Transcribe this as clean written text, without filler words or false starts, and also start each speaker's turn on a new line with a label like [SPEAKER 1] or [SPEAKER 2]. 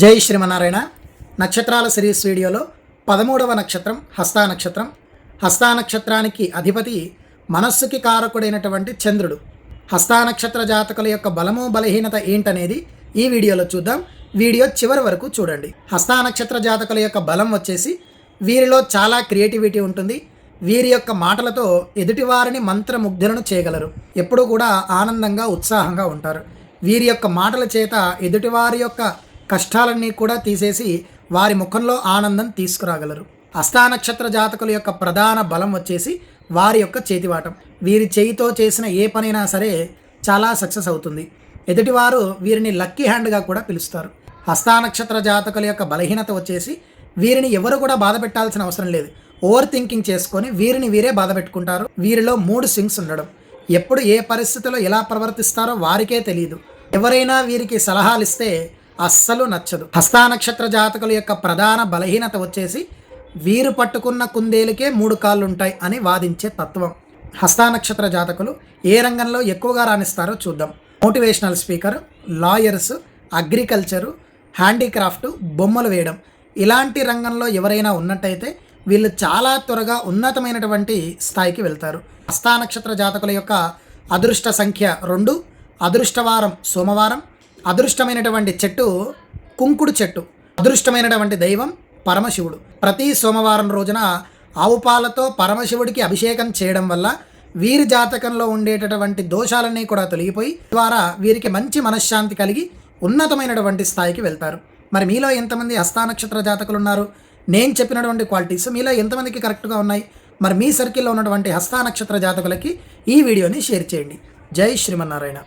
[SPEAKER 1] జై శ్రీమన్నారాయణ. నక్షత్రాల సిరీస్ వీడియోలో 13వ నక్షత్రం హస్తా నక్షత్రం. హస్తా నక్షత్రానికి అధిపతి మనస్సుకి కారకుడైనటువంటి చంద్రుడు. హస్తా నక్షత్ర జాతకుల యొక్క బలము బలహీనత ఏంటనేది ఈ వీడియోలో చూద్దాం. వీడియో చివరి వరకు చూడండి. హస్తా నక్షత్ర జాతకుల యొక్క బలం వచ్చేసి వీరిలో చాలా క్రియేటివిటీ ఉంటుంది. వీరి యొక్క మాటలతో ఎదుటివారిని మంత్రముగ్ధులను చేయగలరు. ఎప్పుడూ కూడా ఆనందంగా ఉత్సాహంగా ఉంటారు. వీరి యొక్క మాటల చేత ఎదుటివారి యొక్క కష్టాలన్నీ కూడా తీసేసి వారి ముఖంలో ఆనందం తీసుకురాగలరు. హస్తా నక్షత్ర జాతకుల యొక్క ప్రధాన బలం వచ్చేసి వారి యొక్క చేతివాటం. వీరి చేయితో చేసిన ఏ పనైనా సరే చాలా సక్సెస్ అవుతుంది. ఎదుటివారు వీరిని లక్కీ హ్యాండ్గా కూడా పిలుస్తారు. హస్తా నక్షత్ర జాతకుల యొక్క బలహీనత వచ్చేసి వీరిని ఎవరు కూడా బాధ పెట్టాల్సిన అవసరం లేదు. ఓవర్ థింకింగ్ చేసుకొని వీరిని వీరే బాధ పెట్టుకుంటారు. వీరిలో 3 స్వింగ్స్ ఉండడం. ఎప్పుడు ఏ పరిస్థితిలో ఎలా ప్రవర్తిస్తారో వారికే తెలియదు. ఎవరైనా వీరికి సలహాలు ఇస్తే అస్సలు నచ్చదు. హస్తా నక్షత్ర జాతకుల యొక్క ప్రధాన బలహీనత వచ్చేసి వీరు పట్టుకున్న కుందేలుకే 3 కాళ్ళు ఉంటాయి అని వాదించే తత్వం. హస్తా నక్షత్ర జాతకులు ఏ రంగంలో ఎక్కువగా రాణిస్తారో చూద్దాం. Motivational speaker, lawyers, agriculture, handicraft, బొమ్మలు వేయడం, ఇలాంటి రంగంలో ఎవరైనా ఉన్నట్టయితే వీళ్ళు చాలా త్వరగా ఉన్నతమైనటువంటి స్థాయికి వెళ్తారు. హస్తా నక్షత్ర జాతకుల యొక్క అదృష్ట సంఖ్య 2, అదృష్టవారం సోమవారం, అదృష్టమైనటువంటి చెట్టు కుంకుడు చెట్టు, అదృష్టమైనటువంటి దైవం పరమశివుడు. ప్రతి సోమవారం రోజున ఆవు పాలతో పరమశివుడికి అభిషేకం చేయడం వల్ల వీరి జాతకంలో ఉండేటటువంటి దోషాలన్నీ కూడా తొలగిపోయి ద్వారా వీరికి మంచి మనశ్శాంతి కలిగి ఉన్నతమైనటువంటి స్థాయికి వెళ్తారు. మరి మీలో ఎంతమంది హస్తా నక్షత్ర జాతకులు ఉన్నారు? నేను చెప్పినటువంటి క్వాలిటీస్ మీలో ఎంతమందికి కరెక్ట్గా ఉన్నాయి? మరి మీ సర్కిల్లో ఉన్నటువంటి హస్తా నక్షత్ర జాతకులకి ఈ వీడియోని షేర్ చేయండి. జై శ్రీమన్నారాయణ.